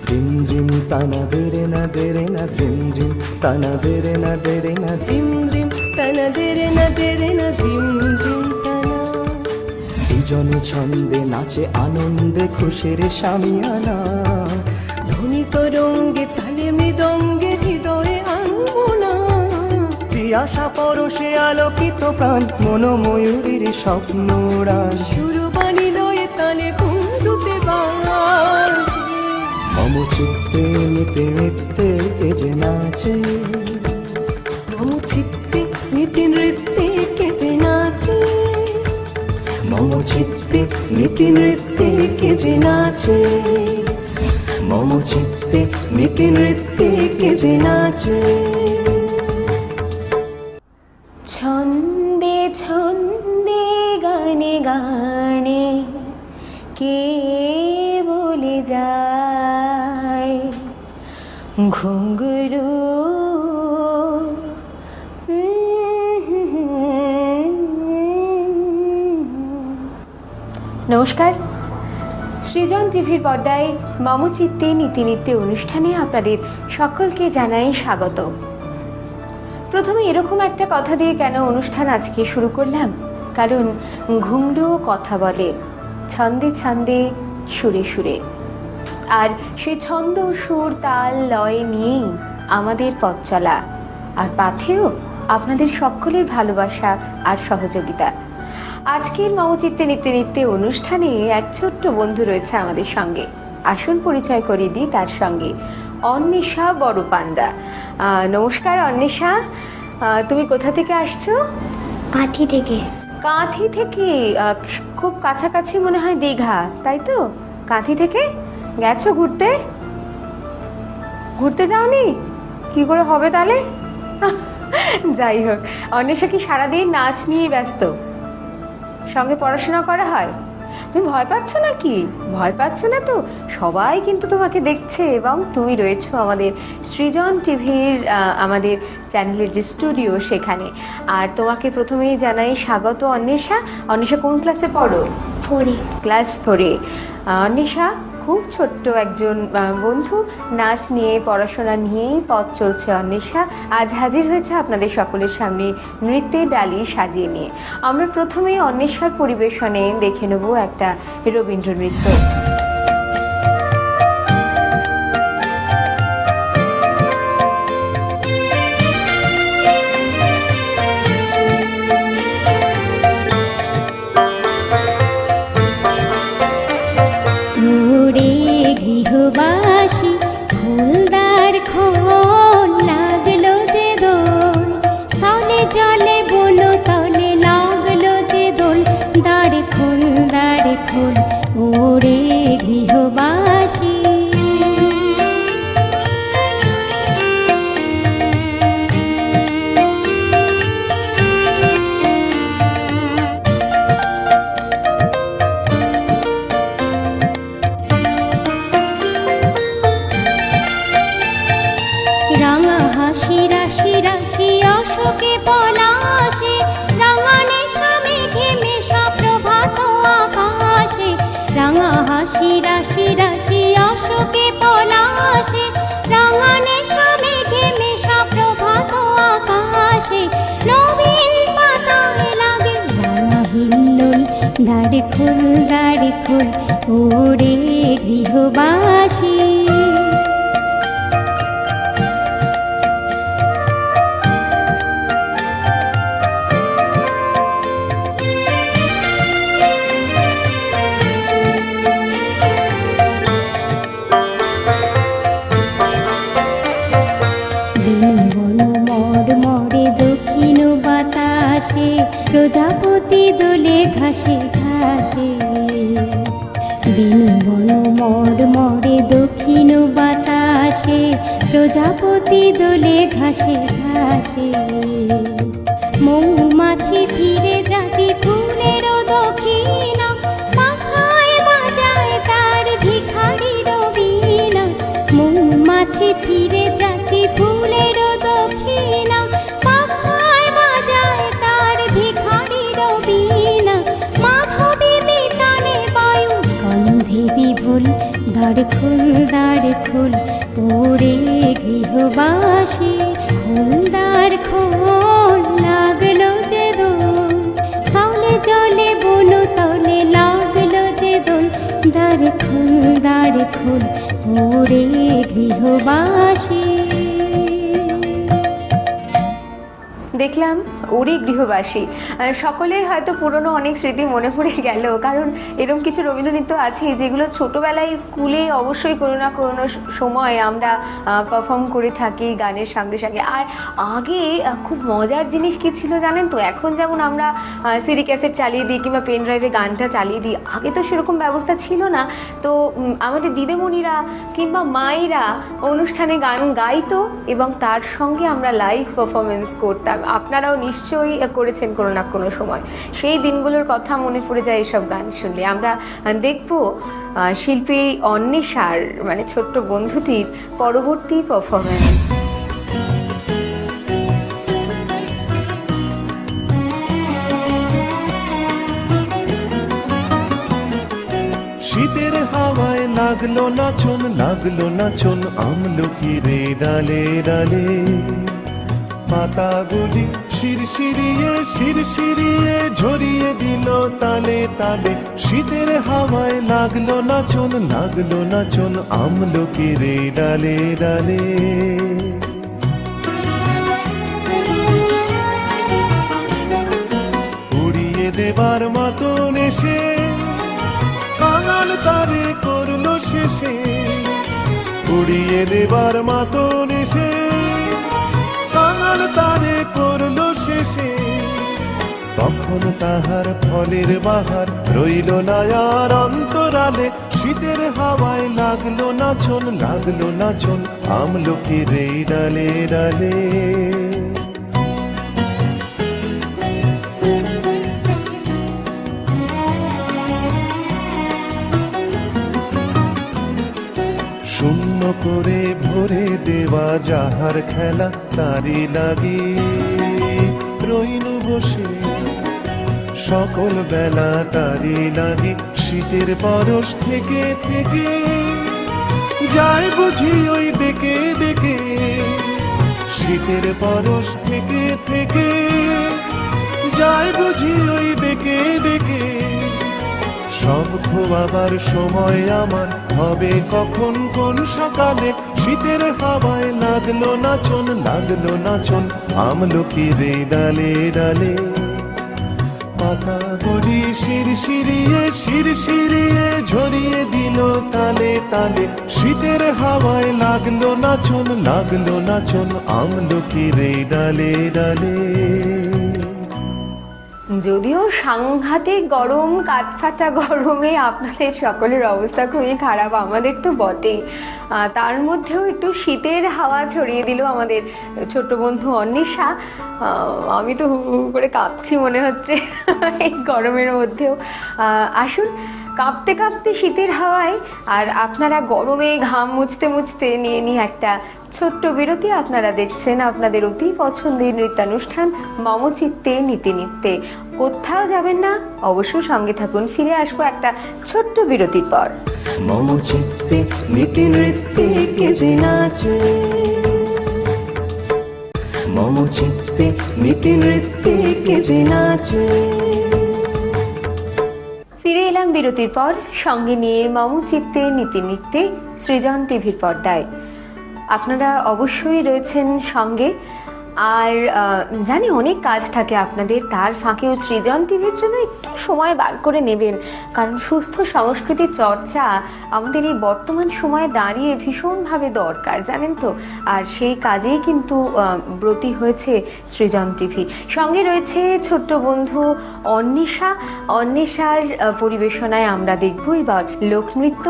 ধ্রিম ধ্রিম তানা দেরে না দেরে না ধ্রিম ধ্রিম তানা দেরে না দেরে না ধ্রিম ধ্রিম তানা দেরে না দেরে না ধ্রিম ধ্রিম তানা। সৃজনী ছন্দে নাচে আনন্দে খুশির শামিয়ানা, ধ্বনি তরঙ্গে তালে মৃদঙ্গে হৃদয়ে আঙ্গনা। আশা পরশে আলোকিত প্রাণ মনোময়ূরীর স্বপ্নরাজ, সুরবাণী লয়ে তালে ঘুমরুতে বাজে। মম চিত্তে নিতে নিত্যে কে যে নাচে, মম চিত্তে নিতে নৃত্যে কে যে নাচে, মম চিত্তে নিতে নৃত্যে কে যে নাচে, মম চিত্তে নিতে নৃত্যে কে যে নাচে। ছন্দে ছন্দে গানে গানে কে বলে যায় ঘুঙরু। নমস্কার, সৃজন টিভির পর্দায় মম চিত্তে নীতিনিত্যে অনুষ্ঠানে আপনাদের সকলকে জানাই স্বাগত। প্রথমে এরকম একটা কথা দিয়ে কেন অনুষ্ঠান আজকে শুরু করলাম, কারণ ঘুঙরু কথা বলে ছন্দে ছন্দে সুরে সুরে, আর সেই ছন্দ সুর তাল লয় নিয়েই আমাদের পথ চলা, আর পাথেও আপনাদের সকলের ভালোবাসা আর সহযোগিতা। আজকের মম চিত্তে নিত্যে নিত্যে অনুষ্ঠানে এক ছোট্ট বন্ধু রয়েছে আমাদের সঙ্গে। আসুন পরিচয় করিয়ে দিই তার সঙ্গে, অন্বেষা বড়পান্ডা। নমস্কার অন্বেষা, তুমি কোথা থেকে আসছো? কাঁথি থেকে। কাঁথি থেকে? খুব কাছাকাছি মনে হয় দীঘা, তাই তো? কাঁথি থেকে গেছো ঘুরতে? ঘুরতে যাওনি? কি করে হবে তাহলে? যাই হোক, অন্বেষা কি সারাদিন নাচ নিয়ে ব্যস্ত? সঙ্গে পড়াশোনা করা হয়? তুমি ভয় পাচ্ছ নাকি? ভয় পাচ্ছ না তো? সবাই কিন্তু তোমাকে দেখছে, এবং তুমি রয়েছো আমাদের সৃজন টিভির আমাদের চ্যানেলের যে স্টুডিও সেখানে। আর তোমাকে প্রথমেই জানাই স্বাগত অন্বেষা। অন্বেষা কোন ক্লাসে পড়ো? 4 ক্লাস 4-এ। অন্বেষা খুব ছোট্ট একজন বন্ধু, নাচ নিয়ে পড়াশোনা নিয়েই পথ চলছে অন্বেষা। আজ হাজির হয়েছে আপনাদের সকলের সামনে নৃত্যের ডালি সাজিয়ে নিয়ে। আমরা প্রথমেই অন্বেষার পরিবেশনে দেখে নেব একটা রবীন্দ্র নৃত্য। গৃহবাসী ফুলদার খোল লাগলো যে দোল, তলে জলে বলো তলে লাগলো যে দোল। দাঁড়ে খোল ওরে গৃহবাসী। রাঙা হাসি রাশি রাশি অশোকে পলাশে, রাঙা নেশা মেঘে মেশা প্রভাত আকাশে। রাঙা হাসি রাশি রাশি অশোকে পলাশে, রাঙা নেশা মেঘে মেশা প্রভাত আকাশে। নবীন পাতায় লাগে রাঙা হিল্লোল, দাঁড়ে খোল ওরে গৃহবাসী। প্রজাপতি দোলে ঘাসে ঘাসে, বিনু বন মরে দক্ষিণ বাতাসে। প্রজাপতি দোলে ঘাসে ঘাসে, মৌমাছি ফিরে যাচ্ছে ফুলের দক্ষিণা, পাখায় বাজায় তার ভিখারির বীণা। মৌমাছি ফিরে যাচ্ছে ফুলের দক্ষিণা, পাখায় বাজায় তার ভিখারির বীণা। মাধবী বিতানে বায়ু দেবী ভুল দ্বার খোল ওরে গৃহবাসী দ্বার খোল লাগলো যে দোল তলে জলে বনু তলে লাগলো যে দোল দ্বার খোল ওরে গৃহবাসী। দেখলাম ওরে গৃহবাসী। সকলের হয়তো পুরনো অনেক স্মৃতি মনে পড়ে গেল, কারণ এরকম কিছু রবীন্দ্রনৃত্য আছে যেগুলো ছোটোবেলায় স্কুলে অবশ্যই কোনো না কোনো সময় আমরা পারফর্ম করে থাকি গানের সঙ্গে সঙ্গে। আর আগে খুব মজার জিনিস কী ছিল জানেন তো, এখন যেমন আমরা সিডি ক্যাসেট চালিয়ে দিই কিংবা পেন ড্রাইভে গানটা চালিয়ে দিই, আগে তো সেরকম ব্যবস্থা ছিল না। তো আমাদের দিদিমণিরা কিংবা মায়েরা অনুষ্ঠানে গান গাইতো এবং তার সঙ্গে আমরা লাইভ পারফরমেন্স করতাম। আপনারাও নিশ্চয়ই করেছেন কোনো না কোনো সময়। সেই দিনগুলোর কথা মনে পড়ে যায় এসব গান শুনলে। আমরা দেখব শিল্পী অন্বেষার মানে ছোট্ট বন্ধুটির পরবর্তী পারফরমেন্স। শীতের হাওয়ায় লাগলো নাচন আমলকিরে ডালে ডালে পাতাগুলি শিরশিরিয়ে ঝরিয়ে দিল তালে তালে। শীতের হাওয়ায় লাগলো নাচন আমলকিরে ডালে ডালে। উড়িয়ে দেবার মতন এসে কাঙাল তারে করলো শেষে, উড়িয়ে দেবার মতন এসে কাঙাল তারে করলো শেষে। তখন তাহার ফলের বাহার রইল না আর অন্তরালে। শীতের হাওয়ায় লাগলো নাচন আমলকিরে ডালে ডালে। শূন্য করে ভরে দেওয়া যাহার খেলা তারি লাগি রইনু বসে সকল বেলা তারি লাগি। শীতের পরশ থেকে থেকে যায় বুঝি ওই ডেকে ডেকে। শীতের পরশ থেকে থেকে যায় বুঝি ওই ডেকে ডেকে। সব খোয়াবার সময় আমার হবে কখন কোন সকালে। শীতের হাওয়ায় লাগলো নাচন আমলকিরে ডালে ডালে। পাতাগুলি শিরশিরিয়ে ঝরিয়ে দিল তালে তালে। শীতের হাওয়ায় লাগলো নাচন আমলকিরে ডালে ডালে। যদিও সাংঘাতিক গরম, কাঠফাটা গরমে আপনাদের সকলের অবস্থা খুবই খারাপ, আমাদের তো বটেই, তার মধ্যেও একটু শীতের হাওয়া ছড়িয়ে দিল আমাদের ছোট্ট বন্ধু অন্বেষা। আমি তো হু হু করে কাঁপছি মনে হচ্ছে এই গরমের মধ্যেও। আসুন কাঁপতে কাঁপতে শীতের হাওয়ায় আর আপনারা গরমে ঘাম মুছতে মুছতে নিয়ে একটা ছোট্ট বিরতি। আপনারা দেখছেন আপনাদের অতি পছন্দের নৃত্যানুষ্ঠান মম চিত্তে নীতি নিত্যে। কোথাও যাবেন না, অবশ্যই সঙ্গে থাকুন। ফিরে আসবো একটা ছোট্ট বিরতির পর। মম চিত্তে নীতি নৃত্যে কে যে নাচে, মম চিত্তে নীতি নৃত্যে কে যে নাচে। ফিরে এলাম বিরতির পর, সঙ্গে নিয়ে মম চিত্তে নীতি নিত্যে সৃজন টিভির পর্দায়। আপনারা অবশ্যই রয়েছেন সঙ্গে। আর জানি অনেক কাজ থাকে আপনাদের, তার ফাঁকেও সৃজন টিভির জন্য একটু সময় বার করে নেবেন, কারণ সুস্থ সংস্কৃতি চর্চা আমাদের এই বর্তমান সময়ে দাঁড়িয়ে ভীষণভাবে দরকার, জানেন তো। আর সেই কাজেই কিন্তু ব্রতী হয়েছে সৃজন টিভি। সঙ্গে রয়েছে ছোট্ট বন্ধু অন্বেষার পরিবেশনায় আমরা দেখব এবার লোকনৃত্য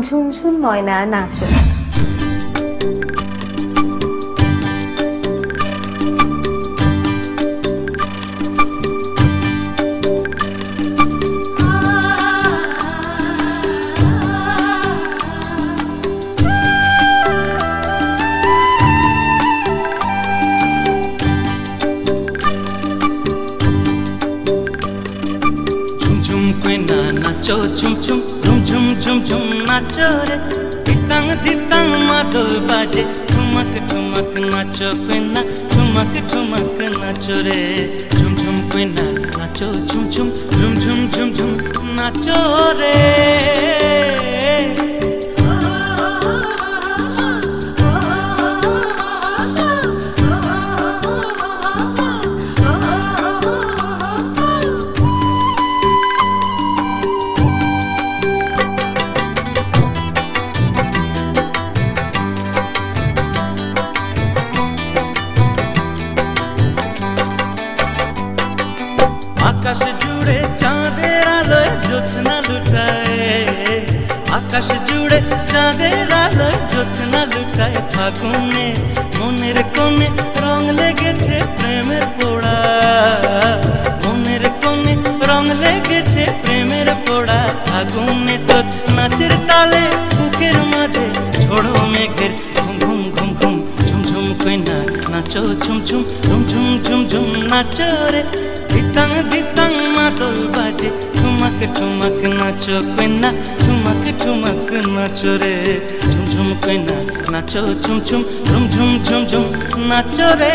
ঝুনঝুন ময়না নাচন। ঝুম ঝুম ঝুম ঝুম ঝুম নাচো রে দিতাং দিতাং মাদল বাজে ঠুমক ঠুমক নাচো কইনা ঠুমক ঠুমক নাচো রে ঝুম ঝুম কইনা নাচো ঝুম ঝুম ঝুম ঝুম ঝুম ঝুম নাচো রে আকাশ জুড়ে চাঁদের আলোয় জ্যোৎস্না লুটায় আকাশ জুড়ে চাঁদের আলোয় জ্যোৎস্না লুটায় ফাগুনে মনের কোণে রং লেগেছে প্রেমের পোড়া মনের কোণে রং লেগেছে প্রেমের পোড়া ফাগুনে তোর নাচের তালে বুকের মাঝে ঝোড়ো মেঘের ঘুম ঘুম ঘুম ঘুম ঝুম ঝুম কইনা নাচো ঝুম ঝুম ঝুম ঝুম ঝুম ঝুম নাচো রে দিতাং দিতাং মাদল বাজে ঠুমক ঠুমক নাচো কইনা ঠুমক ঠুমক নাচো রে ঝুম ঝুম কইনা নাচো ঝুম ঝুম ঝুম ঝুম ঝুম ঝুম নাচো রে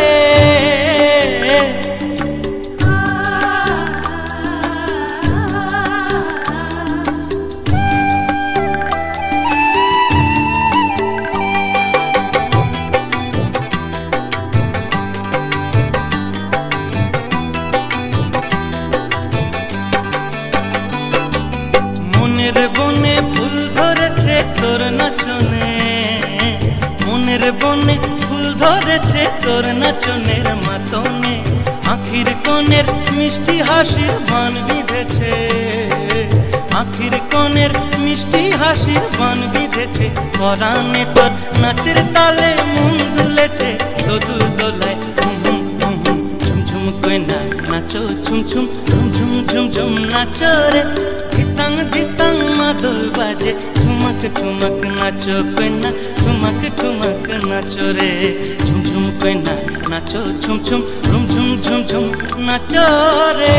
মনের বনে ফুল ধরেছে তোর নাচনে মনের বনে ফুল ধরেছে তোর নাচনের মাতনে আখির কোণের মিষ্টি হাসির বান বিঁধেছে আখির কোণের মিষ্টি হাসির বান বিঁধেছে পরাণে তোর নাচের তালে মন দুলেছে দোদুল দোলায় হুম হুম হুম হুম ঝুম ঝুম কইনা নাচো ঝুম ঝুম ঝুম ঝুম ঝুম ঝুম নাচো রে দিতাং দিতাং মাদল বাজে ঠুমক ঠুমক নাচো কইনা ঠুমক ঠুমক নাচো রে ঝুম ঝুম কইনা নাচো ঝুম ঝুম ঝুম ঝুম ঝুম ঝুম নাচো রে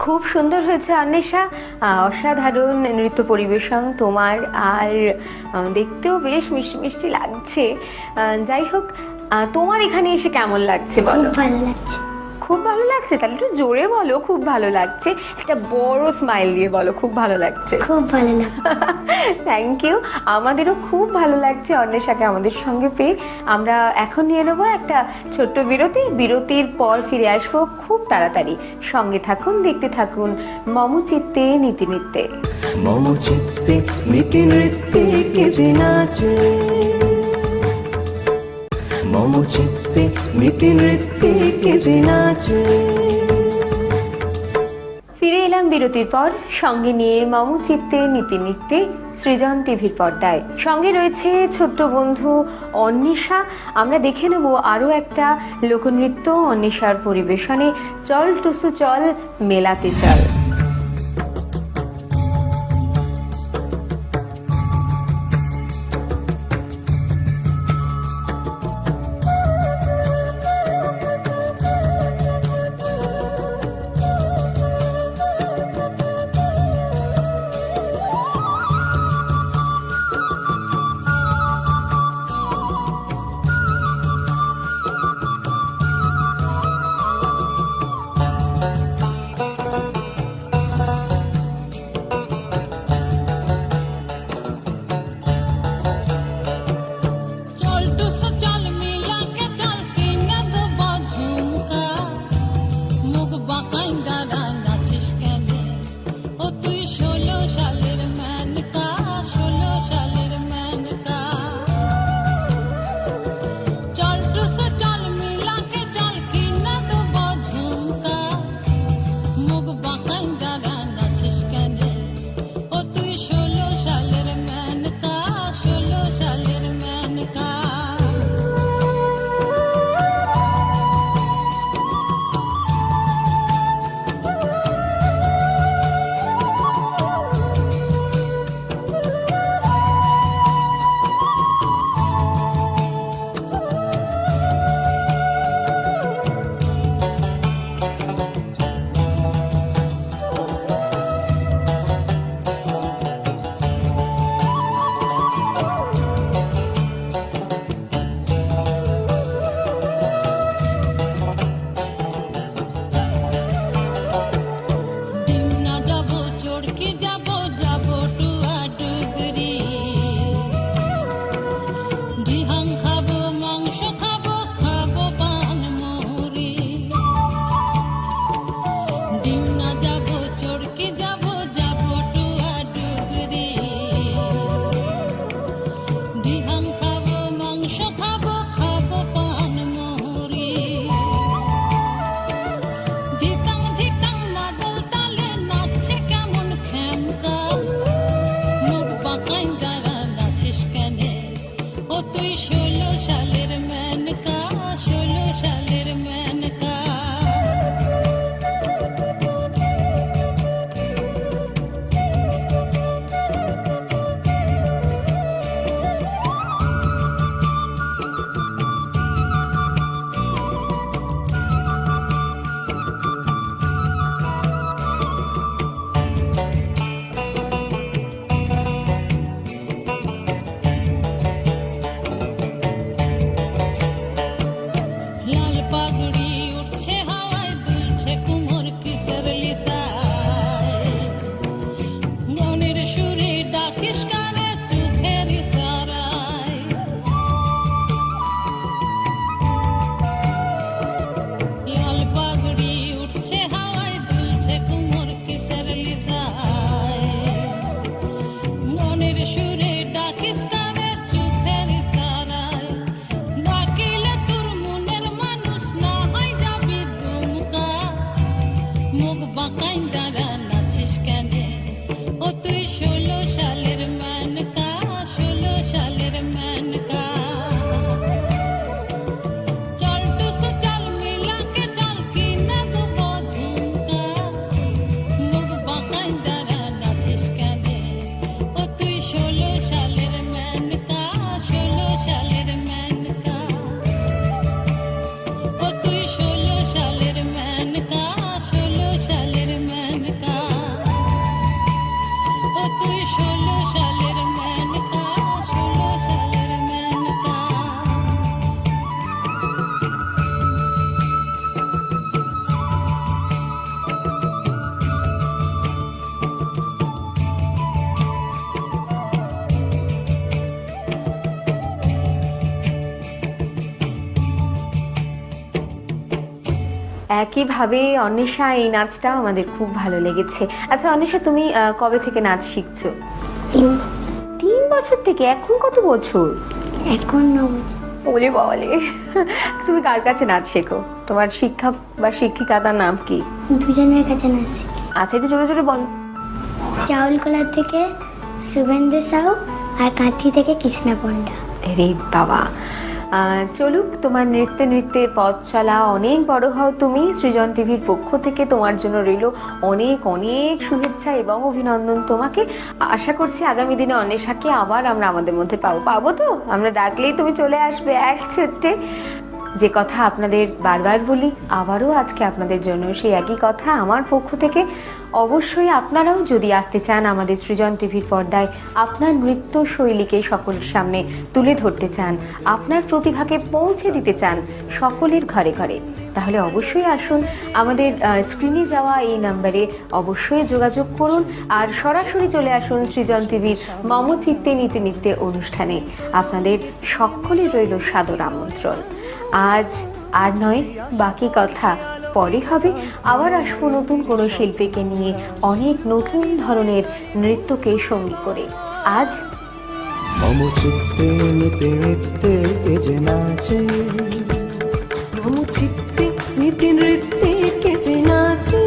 খুব সুন্দর হয়েছে অন্বেষা, অসাধারণ নৃত্য পরিবেশন তোমার, আর দেখতেও বেশ মিষ্টি মিষ্টি লাগছে। যাই হোক, তোমার এখানে এসে কেমন লাগছে বলো? খুব ভালো লাগছে। খুব ভালো লাগছে? তাহলে একটু জোরে বলো খুব ভালো লাগছে, একটা বড় স্মাইল দিয়ে বলো খুব ভালো লাগছে। খুব ভালো লাগছে। থ্যাংক ইউ, আমাদেরও খুব ভালো লাগছে অন্বেষাকে আমাদের সঙ্গে পেয়ে। আমরা এখন নিয়ে নেবো একটা ছোট্ট বিরতি, বিরতির পর ফিরে আসবো খুব তাড়াতাড়ি। সঙ্গে থাকুন, দেখতে থাকুন মম চিত্তে নীতি নৃত্যে। মম চিত্তে নীতি নৃত্যে কে যে নাচে, মম চিত্তে নীতি নৃত্যে কে যে নাচে। ফিরে এলাম বিরতির পর, সঙ্গে নিয়ে মম চিত্তে নীতি নৃত্যে সৃজন টিভির পর্দায়। সঙ্গে রয়েছে ছোট্ট বন্ধু অন্বেষা। আমরা দেখে নেব আরও একটা লোকনৃত্য অন্বেষার পরিবেশনে, চল টুসু চল মেলাতে চল। একইভাবে অন্বেষা, এই নাচটা আমাদের খুব ভালো লেগেছে। আচ্ছা অন্বেষা, তুমি কবে থেকে নাচ শিখছো? 3 বছর থেকে। এখন কত বছর? এখন 9 বছর। বলে বলে। তুমি কার কাছে নাচ শেখো? তোমার শিক্ষক বা শিক্ষিকা, তার নাম কি? দুজনের কাছে নাচ শিখি। আচ্ছা একটু জোরে জোরে বলো। চাউলকলা থেকে শুভেন্দু সাউ আর কাঁথি থেকে কৃষ্ণা পণ্ডা। রে বাবা, চলুক তোমার নৃত্যে পথ চলা, অনেক বড় হও তুমি। সৃজন টিভির পক্ষ থেকে তোমার জন্য রইল অনেক অনেক শুভেচ্ছা এবং অভিনন্দন তোমাকে। আশা করছি আগামী দিনে অন্বেষাকে আবার আমরা আমাদের মধ্যে পাবো তো? আমরা ডাকলেই তুমি চলে আসবে এক ছোট্টে। যে কথা আপনাদের বারবার বলি, আবারও আজকে আপনাদের জন্য সেই একই কথা আমার পক্ষ থেকে। অবশ্যই আপনারাও যদি আসতে চান আমাদের সৃজন টিভির পর্দায়, আপনার নৃত্য শৈলীকে সকলের সামনে তুলে ধরতে চান, আপনার প্রতিভাকে পৌঁছে দিতে চান সকলের ঘরে ঘরে, তাহলে অবশ্যই আসুন। আমাদের স্ক্রিনে যাওয়া এই নাম্বারে অবশ্যই যোগাযোগ করুন আর সরাসরি চলে আসুন সৃজন টিভির মম চিত্তে নীতি নিত্যে অনুষ্ঠানে। আপনাদের সকলের রইল সাদর আমন্ত্রণ। আজ আর নয়, বাকি কথা পরে হবে। আবার আসবো নতুন কোনো শিল্পীকে নিয়ে, অনেক নতুন ধরনের নৃত্যকে সঙ্গী করে। আজ মম চিত্তে নিতে নিত্যে কে যে নাচে, মম চিত্তে নিতে নৃত্যে কে যে নাচে,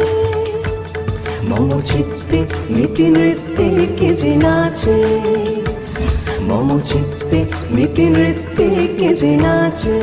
মম চিত্তে নিতে নৃত্যে কে যে নাচে, মম চিত্তে নিতে নৃত্যে কে যে নাচে।